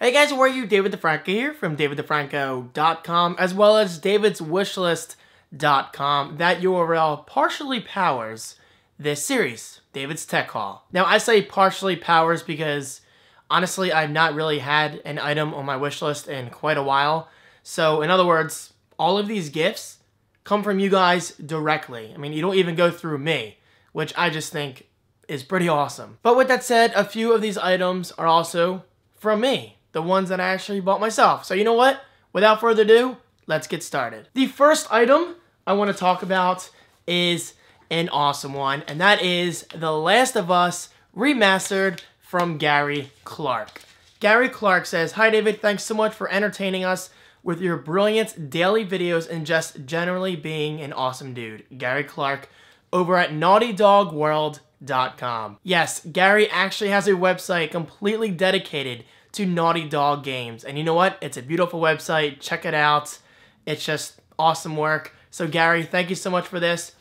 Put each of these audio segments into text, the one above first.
Hey guys, how are you? David the Franco here from davidthefranco.com as well as davidswishlist.com. That URL partially powers this series, David's Tech Haul. Now I say partially powers because honestly I've not really had an item on my wish list in quite a while. So in other words, all of these gifts come from you guys directly. I mean, you don't even go through me, which I just think is pretty awesome. But with that said, a few of these items are also from me. The ones that I actually bought myself. So you know what? Without further ado, let's get started. The first item I want to talk about is an awesome one, and that is The Last of Us Remastered from Gary Clark. Gary Clark says, "Hi David, thanks so much for entertaining us with your brilliant daily videos and just generally being an awesome dude." Gary Clark over at naughtydogworld.com. Yes, Gary actually has a website completely dedicated to Naughty Dog games. And you know what? It's a beautiful website. Check it out. It's just awesome work. So Gary, thank you so much for this.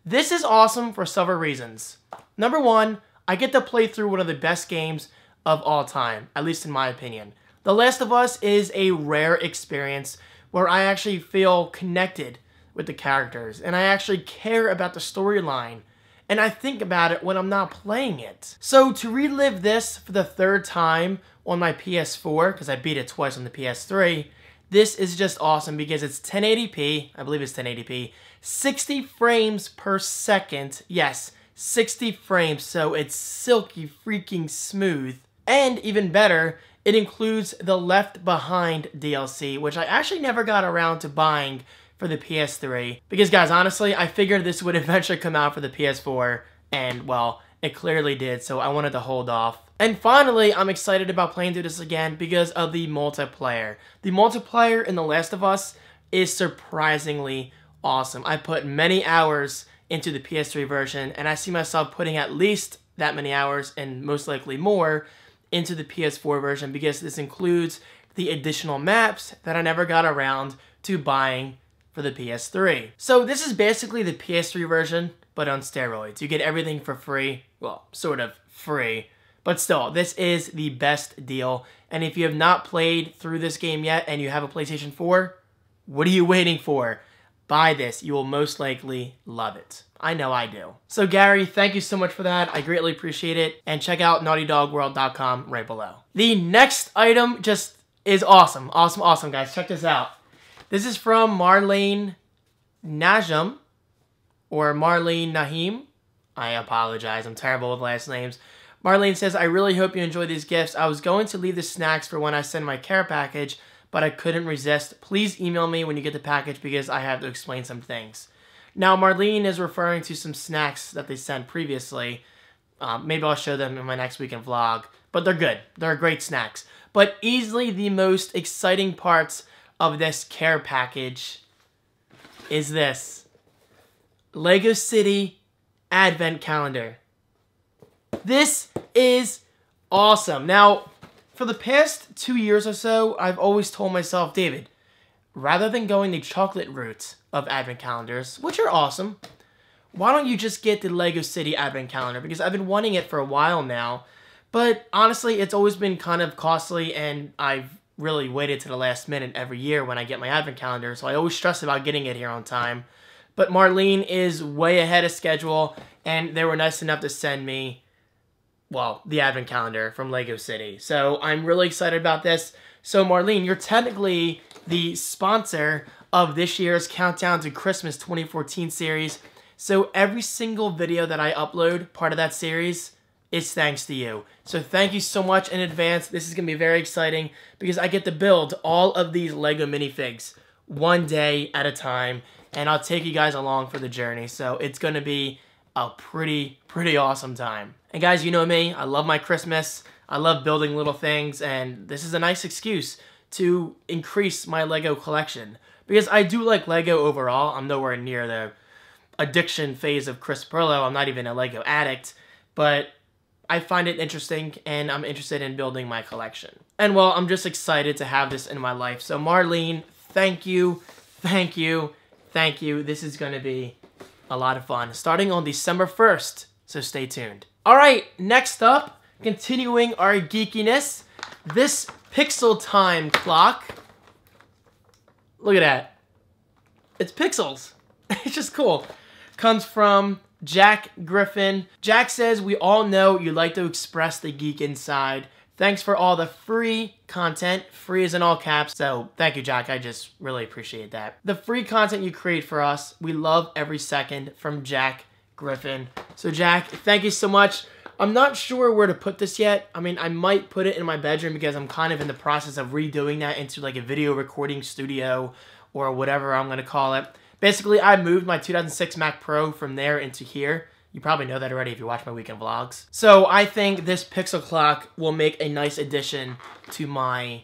This is awesome for several reasons. Number one, I get to play through one of the best games of all time, at least in my opinion. The Last of Us is a rare experience where I actually feel connected with the characters and I actually care about the storyline. And I think about it when I'm not playing it. So to relive this for the third time on my PS4, because I beat it twice on the PS3, this is just awesome because it's 1080p, I believe it's 1080p, 60 frames per second, yes, 60 frames, so it's silky freaking smooth. And even better, it includes the Left Behind DLC, which I actually never got around to buying for the PS3. Because guys, honestly, I figured this would eventually come out for the PS4, and well, it clearly did, so I wanted to hold off. And finally, I'm excited about playing through this again because of the multiplayer. The multiplayer in The Last of Us is surprisingly awesome. I put many hours into the PS3 version, and I see myself putting at least that many hours, and most likely more, into the PS4 version because this includes the additional maps that I never got around to buying for the PS3. So this is basically the PS3 version, but on steroids. You get everything for free. Well, sort of free. But still, this is the best deal. And if you have not played through this game yet and you have a PlayStation 4, what are you waiting for? Buy this. You will most likely love it. I know I do. So Gary, thank you so much for that. I greatly appreciate it. And check out naughtydogworld.com right below. The next item just is awesome. Awesome, awesome, guys. Check this out. This is from Marlene Najem, or Marlene Najem. I apologize. I'm terrible with last names. Marlene says, "I really hope you enjoy these gifts. I was going to leave the snacks for when I send my care package, but I couldn't resist. Please email me when you get the package because I have to explain some things." Now, Marlene is referring to some snacks that they sent previously. Maybe I'll show them in my next weekend vlog, but they're good. They're great snacks. But easily the most exciting parts of this care package is this Lego City Advent Calendar. This is awesome. Now, for the past 2 years or so, I've always told myself, David, rather than going the chocolate route of Advent Calendars, which are awesome, why don't you just get the Lego City Advent Calendar? Because I've been wanting it for a while now, but honestly, it's always been kind of costly, and I've really waited to the last minute every year when I get my Advent Calendar, so I always stress about getting it here on time. But Marlene is way ahead of schedule, and they were nice enough to send me, well, the Advent Calendar from Lego City. So I'm really excited about this. So Marlene, you're technically the sponsor of this year's Countdown to Christmas 2014 series. So every single video that I upload, part of that series, is thanks to you. So thank you so much in advance. This is going to be very exciting because I get to build all of these Lego minifigs one day at a time, and I'll take you guys along for the journey. So it's going to be a pretty awesome time. And guys, you know me, I love my Christmas. I love building little things, and this is a nice excuse to increase my Lego collection. Because I do like Lego overall. I'm nowhere near the addiction phase of Chris Perlow. I'm not even a Lego addict, but I find it interesting, and I'm interested in building my collection. And well, I'm just excited to have this in my life. So Marlene, thank you, thank you, thank you. This is going to be a lot of fun, starting on December 1st, so stay tuned. All right, next up, continuing our geekiness, this Pixel Time clock. Look at that. It's pixels. It's just cool. Comes from Jack Griffin. Jack says, we all know you like to express the geek inside. Thanks for all the free content. Free is in all caps. So thank you, Jack. I just really appreciate that. The free content you create for us, we love every second, from Jack Griffin. So Jack, thank you so much. I'm not sure where to put this yet. I mean, I might put it in my bedroom because I'm kind of in the process of redoing that into like a video recording studio or whatever I'm going to call it. Basically, I moved my 2006 Mac Pro from there into here. You probably know that already if you watch my weekend vlogs. So I think this pixel clock will make a nice addition to my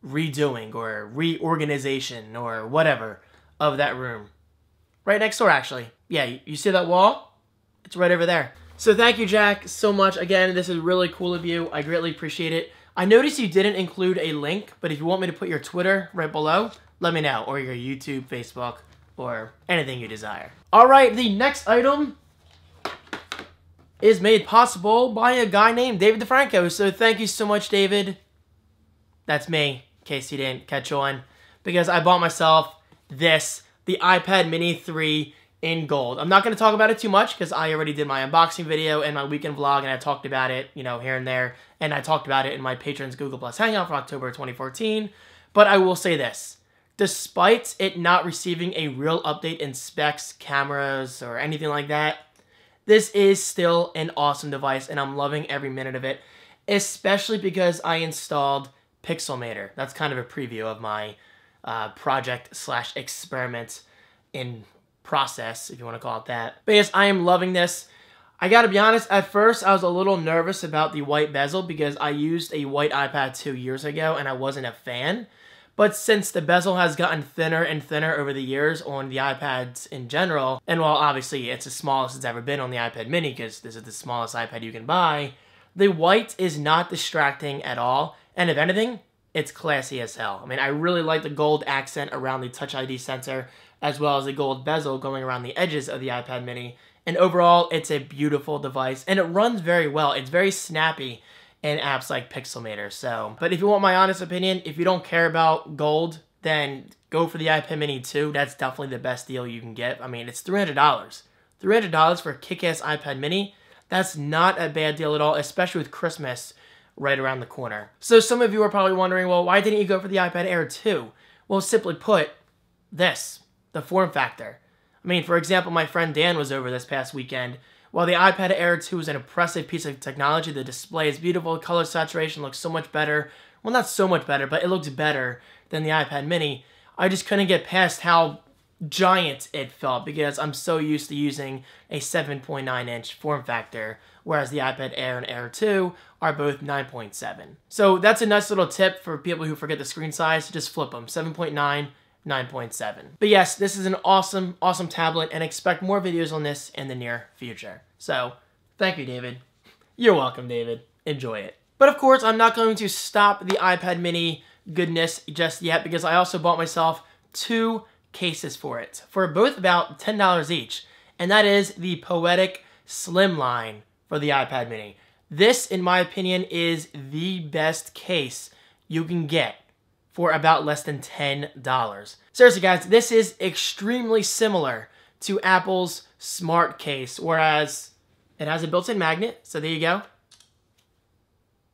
redoing or reorganization or whatever of that room. Right next door, actually. Yeah, you see that wall? It's right over there. So thank you, Jack, so much. Again, this is really cool of you. I greatly appreciate it. I noticed you didn't include a link, but if you want me to put your Twitter right below, let me know. Or your YouTube, Facebook, or anything you desire. All right, the next item is made possible by a guy named David DeFranco. So thank you so much, David. That's me, in case you didn't catch on. Because I bought myself this, the iPad Mini 3 in gold. I'm not going to talk about it too much because I already did my unboxing video and my weekend vlog, and I talked about it, you know, here and there. And I talked about it in my patrons Google Plus Hangout for October 2014. But I will say this. Despite it not receiving a real update in specs, cameras, or anything like that, this is still an awesome device, and I'm loving every minute of it, especially because I installed Pixelmator. That's kind of a preview of my project/experiment in process, if you want to call it that. But yes, I am loving this. I gotta be honest, at first I was a little nervous about the white bezel because I used a white iPad 2 years ago and I wasn't a fan. But since the bezel has gotten thinner and thinner over the years on the iPads in general, and while obviously it's the smallest it's ever been on the iPad mini because this is the smallest iPad you can buy, the white is not distracting at all. And if anything, it's classy as hell. I mean, I really like the gold accent around the Touch ID sensor, as well as the gold bezel going around the edges of the iPad mini. And overall, it's a beautiful device, and it runs very well. It's very snappy in apps like Pixelmator. So, but if you want my honest opinion, if you don't care about gold, then go for the iPad mini 2. That's definitely the best deal you can get. I mean, it's $300. $300 for a kick-ass iPad mini, that's not a bad deal at all, especially with Christmas right around the corner. So some of you are probably wondering, well, why didn't you go for the iPad Air 2? Well, simply put, this. The form factor. I mean, for example, my friend Dan was over this past weekend. While the iPad Air 2 is an impressive piece of technology, the display is beautiful, color saturation looks so much better. Well, not so much better, but it looks better than the iPad mini. I just couldn't get past how giant it felt because I'm so used to using a 7.9-inch form factor, whereas the iPad Air and Air 2 are both 9.7. So that's a nice little tip for people who forget the screen size. Just flip them, 7.9, 9.7. But yes, this is an awesome, awesome tablet, and expect more videos on this in the near future. So, thank you, David. You're welcome, David. Enjoy it. But of course, I'm not going to stop the iPad mini goodness just yet because I also bought myself 2 cases for it, for both about $10 each. And that is the Poetic Slimline for the iPad mini. This, in my opinion, is the best case you can get for about less than $10. Seriously, guys, this is extremely similar to Apple's Smart Case, whereas it has a built-in magnet, so there you go.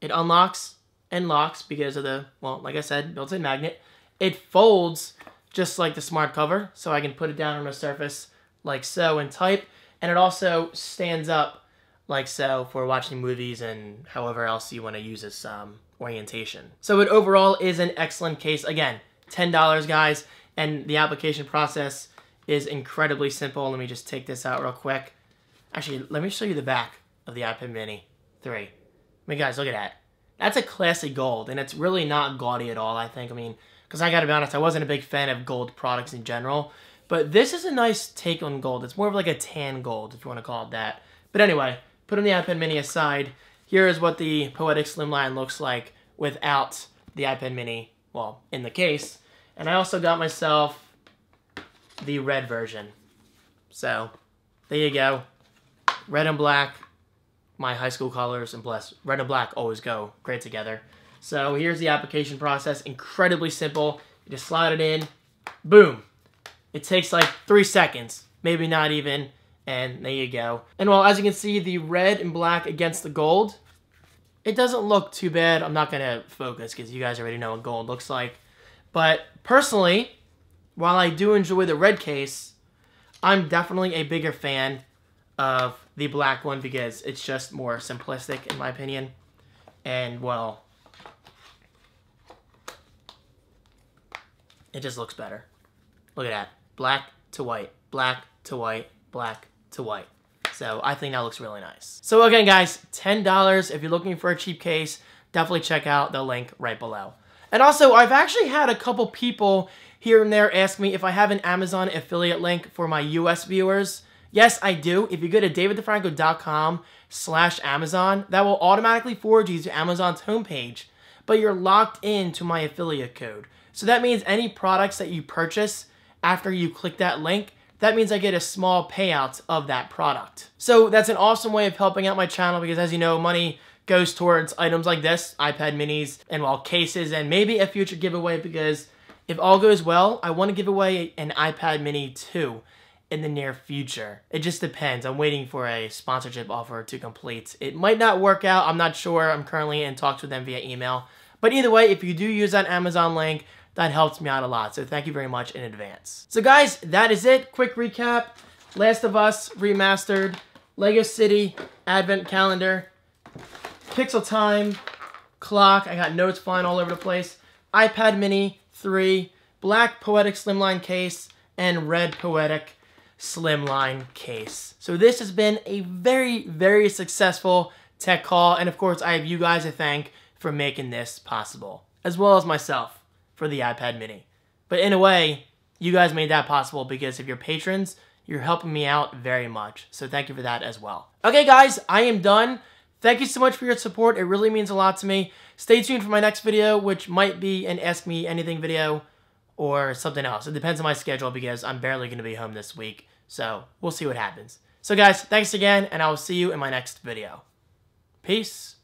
It unlocks and locks because of the, well, like I said, built-in magnet. It folds just like the Smart Cover, so I can put it down on a surface like so and type, and it also stands up like so for watching movies and however else you want to use this orientation. So it overall is an excellent case. Again, $10, guys, and the application process is incredibly simple. Let me just take this out real quick. Actually, let me show you the back of the iPad mini 3. I mean, guys, look at that. That's a classy gold, and it's really not gaudy at all, I think. I mean, because I gotta be honest, I wasn't a big fan of gold products in general, but this is a nice take on gold. It's more of like a tan gold, if you want to call it that. But anyway, putting the iPad mini aside, here is what the Poetic Slimline looks like without the iPad mini, well, in the case. And I also got myself the red version. So, there you go. Red and black, my high school colors, and bless, red and black always go great together. So here's the application process. Incredibly simple. You just slide it in. Boom. It takes like 3 seconds. Maybe not even. And there you go. And well, as you can see, the red and black against the gold, it doesn't look too bad. I'm not going to focus because you guys already know what gold looks like. But personally, while I do enjoy the red case, I'm definitely a bigger fan of the black one because it's just more simplistic in my opinion. And well, it just looks better. Look at that. Black to white, black to white, black to white. So I think that looks really nice. So again, guys, $10. If you're looking for a cheap case, definitely check out the link right below. And also, I've actually had a couple people here and there ask me if I have an Amazon affiliate link for my US viewers. Yes, I do. If you go to daviddefranco.com/Amazon, that will automatically forward you to Amazon's homepage, but you're locked into my affiliate code. So that means any products that you purchase after you click that link, that means I get a small payout of that product. So that's an awesome way of helping out my channel because, as you know, money goes towards items like this, iPad minis, and well, cases, and maybe a future giveaway because if all goes well, I want to give away an iPad mini 2 in the near future. It just depends. I'm waiting for a sponsorship offer to complete. It might not work out. I'm not sure. I'm currently in talks with them via email. But either way, if you do use that Amazon link, that helps me out a lot. So thank you very much in advance. So guys, that is it. Quick recap. Last of Us Remastered, Lego City, Advent Calendar, Pixel Time, clock. I got notes flying all over the place. iPad mini 3, black Poetic Slimline case, and red Poetic Slimline case. So this has been a very, very successful tech haul, and of course I have you guys to thank for making this possible, as well as myself for the iPad mini. But in a way, you guys made that possible because of your patrons. You're helping me out very much, so thank you for that as well. Okay guys, I am done. Thank you so much for your support. It really means a lot to me. Stay tuned for my next video, which might be an Ask Me Anything video or something else. It depends on my schedule because I'm barely going to be home this week. So we'll see what happens. So guys, thanks again, and I will see you in my next video. Peace.